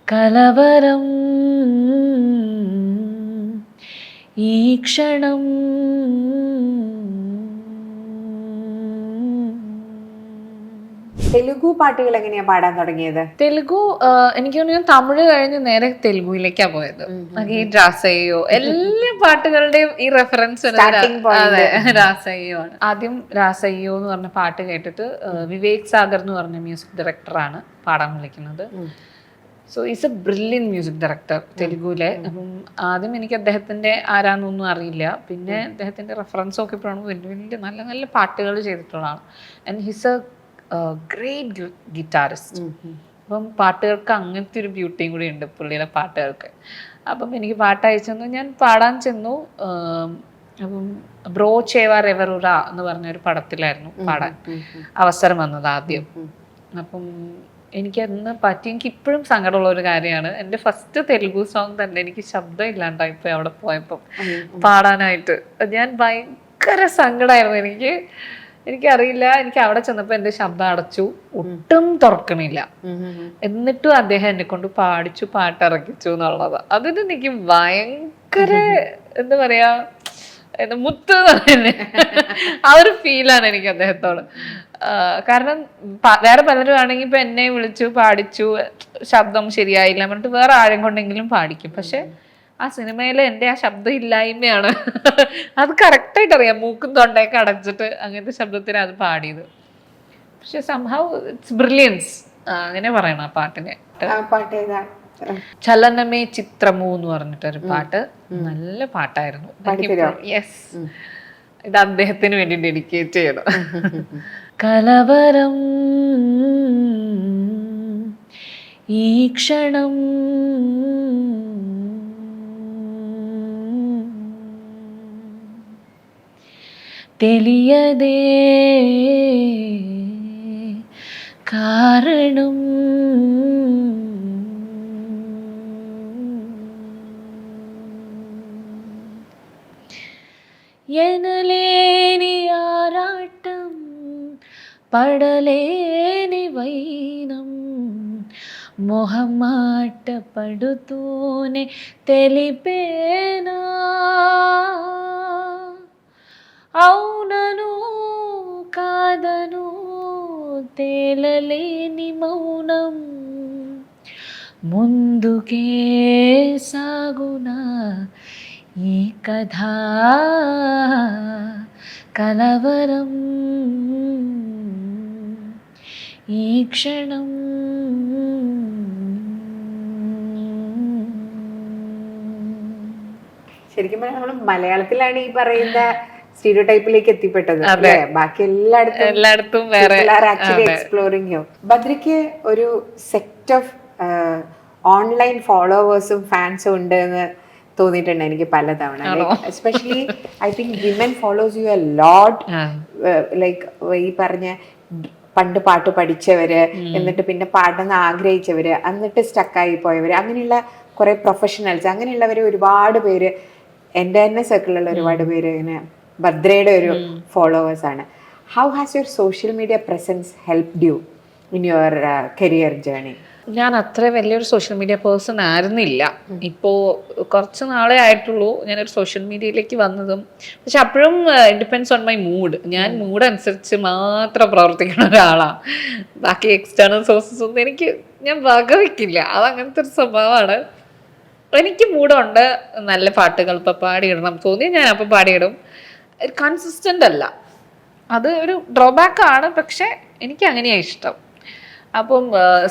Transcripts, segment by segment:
കലവരം ഈ ക്ഷണം തെലുഗു പാട്ടുകൾ എങ്ങനെയാ പാടാൻ തുടങ്ങിയത്? തെലുഗു എനിക്ക് തോന്നുന്നു ഞാൻ തമിഴ് കഴിഞ്ഞ് നേരെ തെലുഗുയിലേക്കാ പോയത്. ഈ രാസയ്യോ എല്ലാ പാട്ടുകളുടെയും ഈ റെഫറൻസ് അതെ രാസയ്യോ ആണ്. ആദ്യം രാസയ്യോ എന്ന് പറഞ്ഞ പാട്ട് കേട്ടിട്ട് വിവേക് സാഗർ എന്ന് പറഞ്ഞ മ്യൂസിക് ഡയറക്ടറാണ് പാടാൻ വിളിക്കുന്നത്. So is a brilliant music director തെലുഗുവിലെ. അപ്പം ആദ്യം എനിക്ക് അദ്ദേഹത്തിന്റെ ആരാന്നൊന്നും അറിയില്ല. പിന്നെ അദ്ദേഹത്തിന്റെ റെഫറൻസ് നോക്കിയപ്പോഴാണ് വലിയ വലിയ നല്ല നല്ല പാട്ടുകൾ ചെയ്തിട്ടുള്ളതാണ്. And he's a great guitarist. അപ്പം പാട്ടുകൾക്ക് അങ്ങനത്തെ ഒരു ബ്യൂട്ടിയും കൂടി ഉണ്ട് പുള്ളിയുടെ പാട്ടുകൾക്ക്. അപ്പം എനിക്ക് പാട്ട് അയച്ചു തന്നു, ഞാൻ പാടാൻ ചെന്നു. അപ്പം ബ്രോ ചേവാർ എവറുറ എന്ന് പറഞ്ഞൊരു പടത്തിലായിരുന്നു പാടാൻ അവസരം വന്നത് ആദ്യം. അപ്പം എനിക്കന്ന് പറ്റി, എനിക്ക് ഇപ്പോഴും സങ്കടമുള്ള ഒരു കാര്യമാണ്, എൻ്റെ ഫസ്റ്റ് തെലുഗു സോങ് തന്നെ എനിക്ക് ശബ്ദം ഇല്ലാണ്ടായിപ്പോയി അവിടെ പോയപ്പം പാടാനായിട്ട്. ഞാൻ ഭയങ്കര സങ്കടമായിരുന്നു. എനിക്കറിയില്ല, എനിക്ക് അവിടെ ചെന്നപ്പോൾ എൻ്റെ ശബ്ദം അടച്ചു, ഒട്ടും തുറക്കണില്ല. എന്നിട്ടും അദ്ദേഹം എന്നെ കൊണ്ട് പാടിച്ചു, പാട്ടിറക്കിച്ചു എന്നുള്ളത് അതിന് എനിക്ക് ഭയങ്കര എന്താ പറയാ, മുത്ത് തന്നെ ആ ഒരു ഫീലാണ് എനിക്ക് അദ്ദേഹത്തോട്. കാരണം വേറെ പലരും ആണെങ്കിൽ ഇപ്പൊ എന്നെ വിളിച്ചു പാടിച്ചു, ശബ്ദം ശരിയായില്ല പറഞ്ഞിട്ട് വേറെ ആരും കൊണ്ടെങ്കിലും പാടിക്കും. പക്ഷെ ആ സിനിമയിലെ എൻ്റെ ആ ശബ്ദം ഇല്ലായ്മയാണ് അത് കറക്റ്റായിട്ട് അറിയാം. മൂക്കും തൊണ്ടയൊക്കെ അടച്ചിട്ട് അങ്ങനത്തെ ശബ്ദത്തിന് അത് പാടിയത്. പക്ഷെ സംഹൗ ഇറ്റ്സ് ബ്രില്യൻസ് അങ്ങനെ പറയണം ആ പാട്ടിനെ. ചലനമേ ചിത്രമോ എന്ന് പറഞ്ഞിട്ടൊരു പാട്ട്, നല്ല പാട്ടായിരുന്നു. യെസ്, ഇത് അദ്ദേഹത്തിന് വേണ്ടി ഡെഡിക്കേറ്റ് ചെയ്യണം. കലവരം ഈ ക്ഷണം തെളിയതേ കാരണം ఎనలేని ఆరాటం పడలేని వైనం మొహమాట పడుతూనే తెలిపేనా అవునను కాదను తేలలేని మౌనం ముందుకే సాగునా ఈ కథ కలవరం ఈ క్షణం. ശരിക്കും പറഞ്ഞാൽ നമ്മൾ മലയാളത്തിലാണ് ഈ പറയുന്ന സ്റ്റീരിയോ ടൈപ്പിലേക്ക് എത്തിപ്പെട്ടത്. ബാക്കി എല്ലായിടത്തും ആക്ച്വലി എക്സ്പ്ലോറിംഗ് യു. ബദ്രിക്ക് ഒരു സെറ്റ് ഓഫ് ഓൺലൈൻ ഫോളോവേഴ്സും ഫാൻസും ഉണ്ട് എന്ന് തോന്നിയിട്ടുണ്ട് എനിക്ക് പലതവണ. Especially I think women follows you a lot. Like ഈ പറഞ്ഞ പണ്ട് പാട്ട് പഠിച്ചവര്, എന്നിട്ട് പിന്നെ പാടുന്ന ആഗ്രഹിച്ചവര്, എന്നിട്ട് സ്റ്റക്കായി പോയവര്, അങ്ങനെയുള്ള കുറെ പ്രൊഫഷണൽസ്, അങ്ങനെയുള്ളവര് ഒരുപാട് പേര് എൻ്റെ തന്നെ സർക്കിളിലുള്ള ഒരുപാട് പേര് ഇങ്ങനെ ഭദ്രയുടെ ഒരു ഫോളോവേഴ്സ് ആണ്. How has your social media presence helped you in your career journey? ഞാൻ അത്ര വലിയൊരു സോഷ്യൽ മീഡിയ പേഴ്സൺ ആയിരുന്നില്ല. ഇപ്പോൾ കുറച്ച് നാളെ ആയിട്ടുള്ളൂ ഞാനൊരു സോഷ്യൽ മീഡിയയിലേക്ക് വന്നതും. പക്ഷെ അപ്പോഴും ഡിപ്പെൻഡ്സ് ഓൺ മൈ മൂഡ്. ഞാൻ മൂഡ് അനുസരിച്ച് മാത്രം പ്രവർത്തിക്കുന്ന ഒരാളാണ്. ബാക്കി എക്സ്റ്റേണൽ സോഴ്സസ് ഒന്നും ഞാൻ വകവയ്ക്കില്ല. അതങ്ങനത്തെ ഒരു സ്വഭാവമാണ്. എനിക്ക് മൂടുണ്ട്, നല്ല പാട്ടുകൾ ഇപ്പം പാടിയിടണം തോന്നി ഞാൻ അപ്പം പാടിയിടും. കൺസിസ്റ്റൻ്റ് അല്ല, അത് ഒരു ഡ്രോബാക്ക് ആണ്. പക്ഷെ എനിക്ക് അങ്ങനെയാണ് ഇഷ്ടം. അപ്പം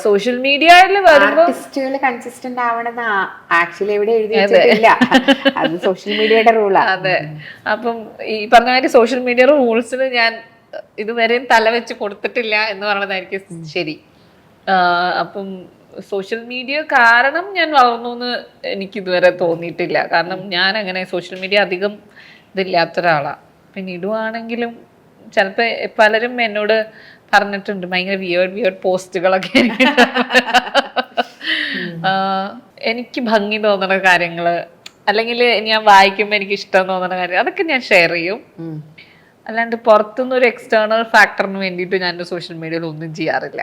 സോഷ്യൽ മീഡിയയിൽ ആർട്ടിസ്റ്റുകൾ കൺസിസ്റ്റന്റ് ആവണമെന്ന് ആക്ച്വലി എവിടെ എഴുതിയിട്ടില്ല. അത് സോഷ്യൽ മീഡിയയുടെ റൂളാണ്. അതെ. അപ്പം ഈ പറഞ്ഞ മാതിരി സോഷ്യൽ മീഡിയ റൂൾസിന് ഞാൻ ഇതുവരെയും തലവെച്ച് കൊടുത്തിട്ടില്ല എന്ന് പറയുന്നതായിരിക്കും ശരി. അപ്പം സോഷ്യൽ മീഡിയ കാരണം ഞാൻ വളർന്നു എന്ന് എനിക്ക് ഇതുവരെ തോന്നിയിട്ടില്ല. കാരണം ഞാൻ അങ്ങനെ സോഷ്യൽ മീഡിയ അധികം ഇതില്ലാത്ത ഒരാളാണ്. പിന്നെ ഇടുവാണെങ്കിലും ചിലപ്പോൾ പലരും എന്നോട് പറഞ്ഞിട്ടുണ്ട് ഭയങ്കര വിയേർഡ് പോസ്റ്റുകളൊക്കെ എനിക്ക് ഭംഗി തോന്നുന്ന കാര്യങ്ങള്, അല്ലെങ്കിൽ ഞാൻ വായിക്കുമ്പോൾ എനിക്ക് ഇഷ്ടം തോന്നുന്ന കാര്യം, അതൊക്കെ ഞാൻ ഷെയർ ചെയ്യും. അല്ലാണ്ട് പുറത്തുനിന്ന് ഒരു എക്സ്റ്റേണൽ ഫാക്ടറിന് വേണ്ടിയിട്ട് ഞാൻ സോഷ്യൽ മീഡിയയിൽ ഒന്നും ചെയ്യാറില്ല.